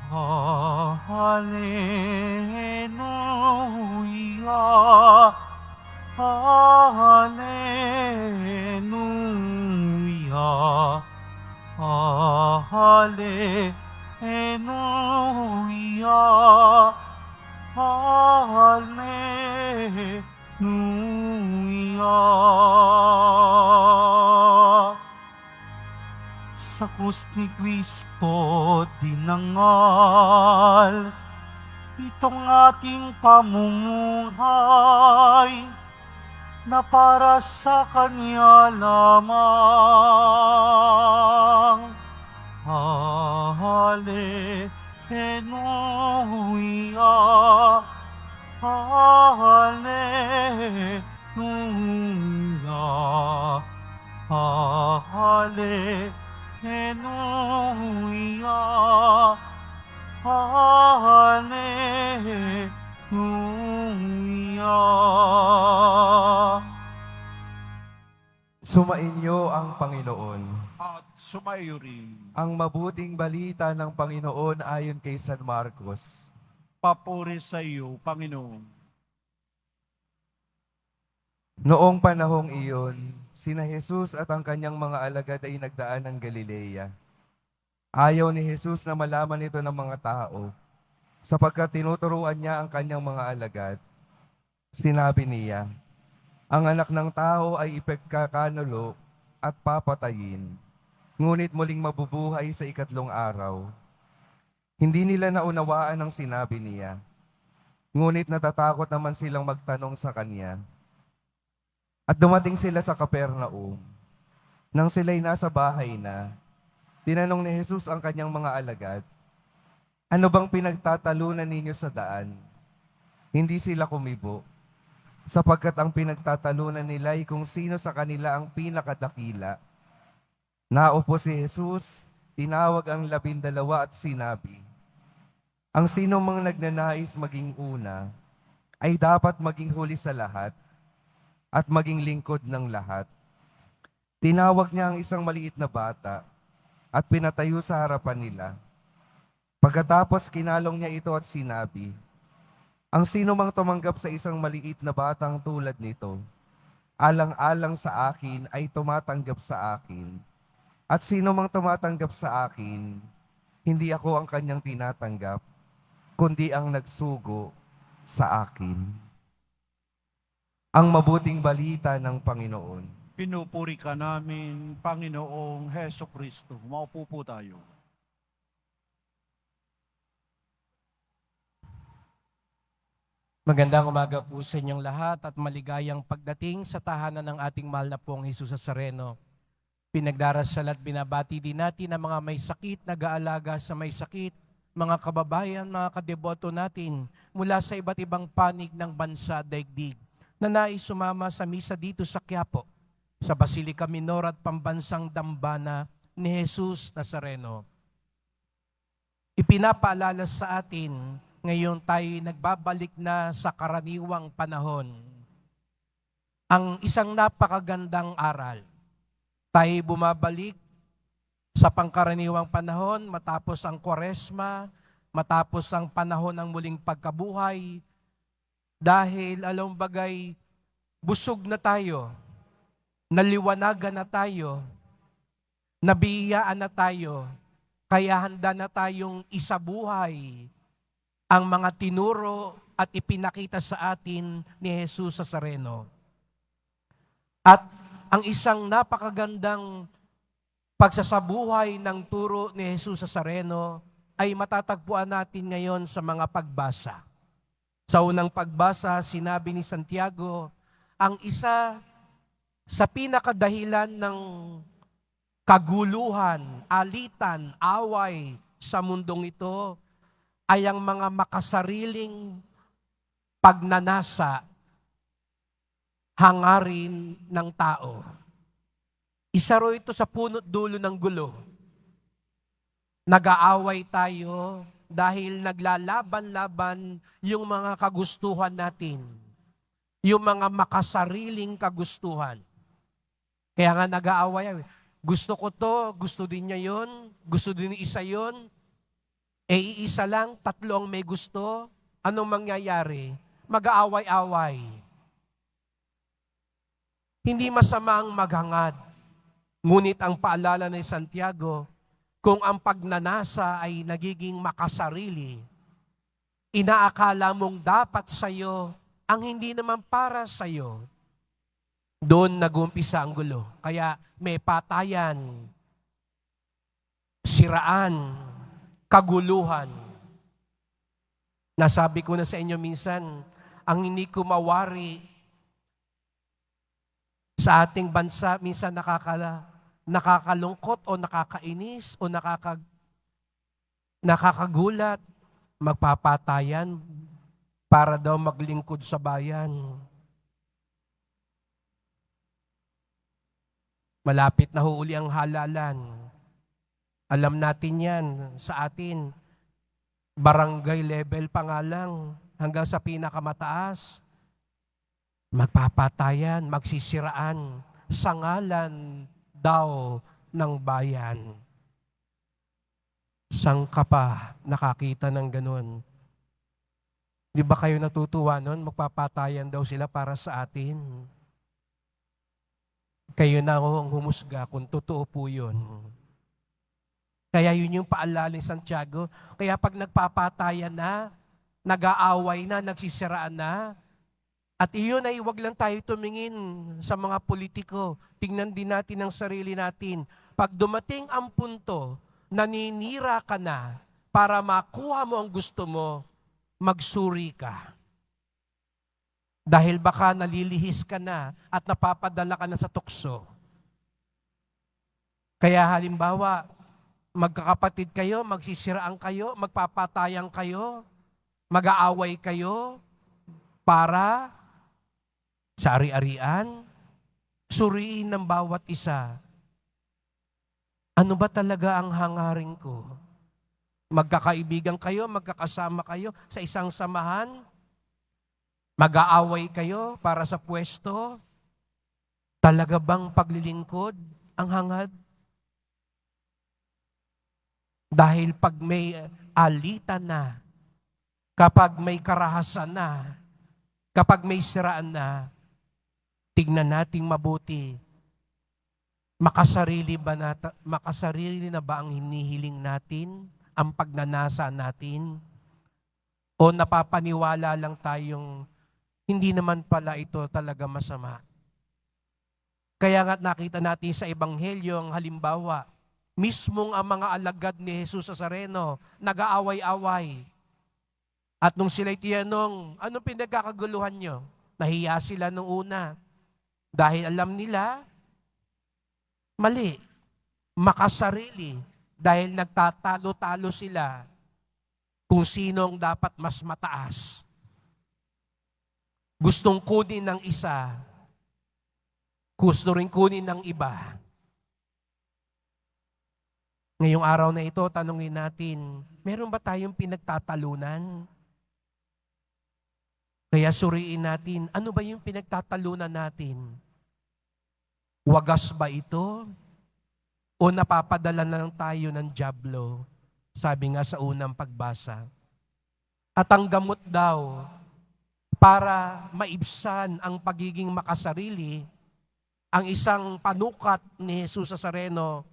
Hallelujah, Hallelujah, Hallelujah, Hallelujah. Sa krus ni Kristo dinangal, itong ating pamumuhay, na para sa Kanya lamang. Hallelujah, Hallelujah, Hallelujah, Hallelujah. Sumainyo ang Panginoon. At sumayo rin. Ang mabuting balita ng Panginoon ayon kay San Marcos. Papuri sa iyo, Panginoon. Noong panahong iyon, sina Jesus at ang kanyang mga alagad ay nagdaan ng Galilea. Ayaw ni Jesus na malaman ito ng mga tao, sapagkat tinuturuan niya ang kanyang mga alagad. Sinabi niya, ang anak ng tao ay ipagkakanulo at papatayin, ngunit muling mabubuhay sa ikatlong araw. Hindi nila naunawaan ang sinabi niya, ngunit natatakot naman silang magtanong sa kanya. At dumating sila sa Capernaum. Nang sila'y nasa bahay na, tinanong ni Jesus ang kanyang mga alagad, ano bang pinagtatalunan ninyo sa daan? Hindi sila kumibo, sapagkat ang pinagtatalunan nila ay kung sino sa kanila ang pinakadakila. Naupo si Jesus, tinawag ang 12 at sinabi, ang sino mang nagnanais maging una, ay dapat maging huli sa lahat at maging lingkod ng lahat. Tinawag niya ang isang maliit na bata at pinatayo sa harapan nila. Pagkatapos kinalong niya ito at sinabi, ang sino mang tumanggap sa isang maliit na batang tulad nito, alang-alang sa akin ay tumatanggap sa akin. At sino mang tumatanggap sa akin, hindi ako ang kanyang tinatanggap, kundi ang nagsugo sa akin. Ang mabuting balita ng Panginoon. Pinupuri ka namin, Panginoong Heso Kristo. Maupo po tayo. Magandang umaga po sa inyong lahat at maligayang pagdating sa tahanan ng ating mahal na pong Jesus Nazareno. Pinagdarasal at binabati din natin ang mga may sakit, nag-aalaga sa may sakit, mga kababayan, mga kadeboto natin mula sa iba't ibang panig ng bansa daigdig na nais sumama sa misa dito sa Quiapo, sa Basilica Minor at Pambansang Dambana ni Jesus Nazareno. Ipinapaalala sa atin, ngayon tayo nagbabalik na sa karaniwang panahon. Ang isang napakagandang aral. Tayo bumabalik sa pangkaraniwang panahon matapos ang Kwaresma, matapos ang panahon ng muling pagkabuhay, dahil alam bagay, busog na tayo, naliwanagan na tayo, nabiyayaan na tayo, kaya handa na tayong isabuhay ang mga tinuro at ipinakita sa atin ni Jesus Nazareno. At ang isang napakagandang pagsasabuhay ng turo ni Jesus Nazareno ay matatagpuan natin ngayon sa mga pagbasa. Sa unang pagbasa, sinabi ni Santiago, ang isa sa pinakadahilan ng kaguluhan, alitan, away sa mundong ito ay ang mga makasariling pagnanasa, hangarin ng tao. Isa ro ito sa punot dulo ng gulo. Nag-aaway tayo dahil naglalaban-laban yung mga kagustuhan natin, yung mga makasariling kagustuhan. Kaya nga nag-aaway, gusto ko to, gusto din niya yun, gusto din ni isa yun. iisa lang, tatlo ang may gusto, anong mangyayari? Mag-aaway-away. Hindi masamang maghangad. Ngunit ang paalala ni Santiago, kung ang pagnanasa ay nagiging makasarili, inaakala mong dapat sa'yo ang hindi naman para sa'yo, doon nag-umpisa ang gulo. Kaya may patayan, siraan, kaguluhan. Nasabi ko na sa inyo minsan, ang hindi kumawari sa ating bansa, minsan nakakalungkot o nakakainis o nakakagulat, magpapatayan para daw maglingkod sa bayan. Malapit na huuli ang halalan. Alam natin yan sa atin. Barangay level pa nga lang hanggang sa pinakamataas. Magpapatayan, magsisiraan sa ngalan daw ng bayan. Saan ka pa nakakita ng ganun? Di ba kayo natutuwa nun? Magpapatayan daw sila para sa atin. Kayo na ang humusga kung totoo po yun. Kaya yun yung paalala ni Santiago. Kaya pag nagpapatayan na, nag-aaway na, nagsisiraan na, at iyon ay wag lang tayo tumingin sa mga politiko. Tingnan din natin ang sarili natin. Pag dumating ang punto, naninira ka na para makuha mo ang gusto mo, magsuri ka. Dahil baka nalilihis ka na at napapadala ka na sa tukso. Kaya halimbawa, magkakapatid kayo, magsisiraan kayo, magpapatayan kayo, mag-aaway kayo para sa ari-arian, suriin ng bawat isa. Ano ba talaga ang hangarin ko? Magkakaibigan kayo, magkakasama kayo sa isang samahan, mag-aaway kayo para sa pwesto, talaga bang paglilingkod ang hangad? Dahil pag may alitan na, kapag may karahasan na, kapag may siraan na, tignan nating mabuti. Makasarili na ba ang hinihiling natin? Ang pagnanasa natin? O napapaniwala lang tayong hindi naman pala ito talaga masama? Kaya nga nakita natin sa Ebanghelyo ang halimbawa, mismong ang mga alagad ni Jesus Nazareno, nag-aaway-away. At nung sila'y tiyanong, anong pinagkakaguluhan nyo? Nahiya sila nung una. Dahil alam nila, mali, makasarili. Dahil nagtatalo-talo sila kung sinong dapat mas mataas. Gustong kunin ng isa, gusto rin kunin ng iba. Ngayong araw na ito, tanungin natin, meron ba tayong pinagtatalunan? Kaya suriin natin, ano ba yung pinagtatalunan natin? Wagas ba ito? O napapadala na lang tayo ng dyablo? Sabi nga sa unang pagbasa. At ang gamot daw, para maibsan ang pagiging makasarili, ang isang panukat ni Jesus Nazareno,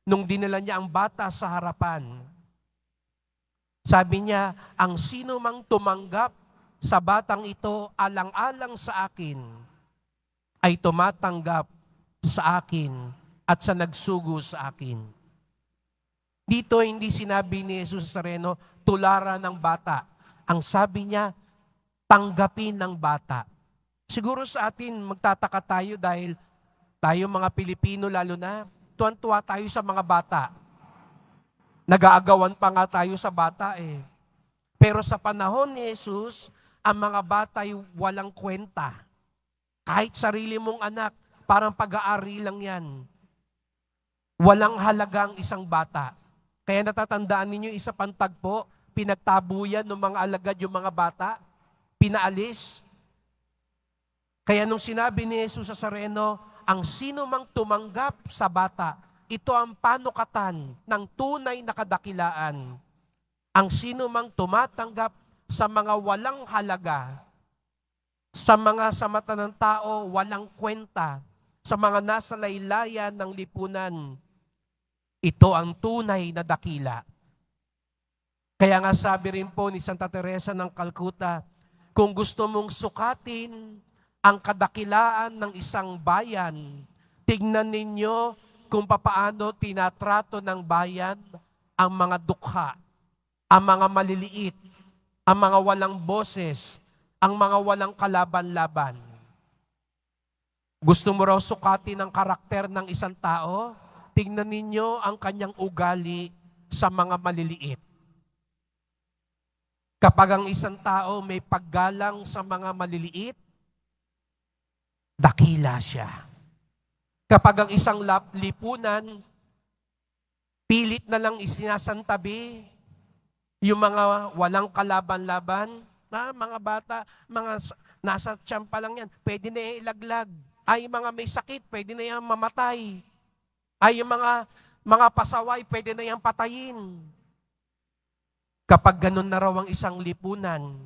nung dinala niya ang bata sa harapan, sabi niya, ang sino mang tumanggap sa batang ito alang-alang sa akin, ay tumatanggap sa akin at sa nagsugo sa akin. Dito hindi sinabi ni Jesus Nazareno, tularan ng bata. Ang sabi niya, tanggapin ng bata. Siguro sa atin, magtataka tayo dahil tayo mga Pilipino lalo na, tuwan-tuwa tayo sa mga bata. Nag-aagawan pa nga tayo sa bata eh. Pero sa panahon ni Jesus, ang mga bata ay walang kwenta. Kahit sarili mong anak, parang pag-aari lang yan. Walang halaga ang isang bata. Kaya natatandaan ninyo, isa pang tagpo, pinagtabuyan ng mga alagad yung mga bata, pinaalis. Kaya nung sinabi ni Jesus Nazareno, ang sino mang tumanggap sa bata, ito ang panukatan ng tunay na kadakilaan. ang sino mang tumatanggap sa mga walang halaga, sa mga sa mata ng tao walang kwenta, sa mga nasa laylayan ng lipunan, ito ang tunay na dakila. Kaya nga sabi rin po ni Santa Teresa ng Calcutta, kung gusto mong sukatin ang kadakilaan ng isang bayan, tignan ninyo kung papaano tinatrato ng bayan ang mga dukha, ang mga maliliit, ang mga walang boses, ang mga walang kalaban-laban. Gusto mo raw sukatin ang karakter ng isang tao? Tignan ninyo ang kanyang ugali sa mga maliliit. Kapag ang isang tao may paggalang sa mga maliliit, dakila siya. Kapag ang isang lipunan, pilit na lang isinasantabi yung mga walang kalaban-laban, mga bata, nasa tiyan pa lang yan, pwede na ilaglag. Ay, mga may sakit, pwede na yan mamatay. Ay, yung mga pasaway, pwede na yan patayin. Kapag ganun na raw ang isang lipunan,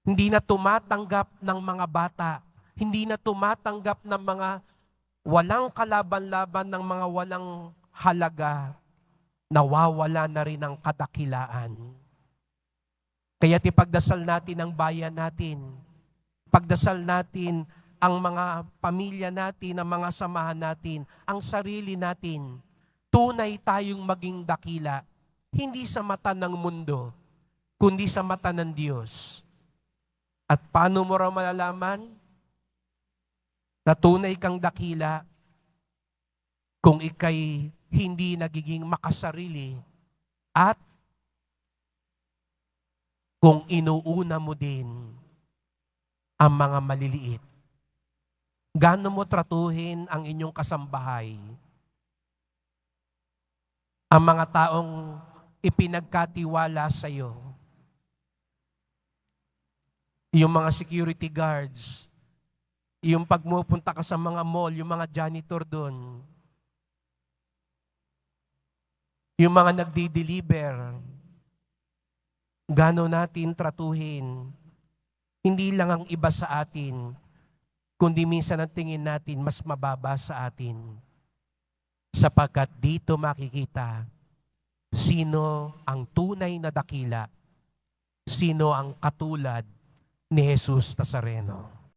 hindi na tumatanggap ng mga bata, hindi na tumatanggap ng mga walang kalaban-laban, ng mga walang halaga, nawawala na rin ang kadakilaan. Kaya't ipagdasal natin ang bayan natin, pagdasal natin ang mga pamilya natin, ang mga samahan natin, ang sarili natin, tunay tayong maging dakila. Hindi sa mata ng mundo, kundi sa mata ng Diyos. At paano mo raw malalaman na tunay kang dakila kung ikay hindi nagiging makasarili at kung inuuna mo din ang mga maliliit? Gaano mo tratuhin ang inyong kasambahay? Ang mga taong ipinagkatiwala sa iyo. Yung mga security guards, yung pagmupunta ka sa mga mall, yung mga janitor doon, yung mga nagdi-deliver, gaano natin tratuhin? Hindi lang ang iba sa atin, kundi minsan ang tingin natin mas mababa sa atin. Sapagkat dito makikita sino ang tunay na dakila, sino ang katulad ni Jesus Nazareno.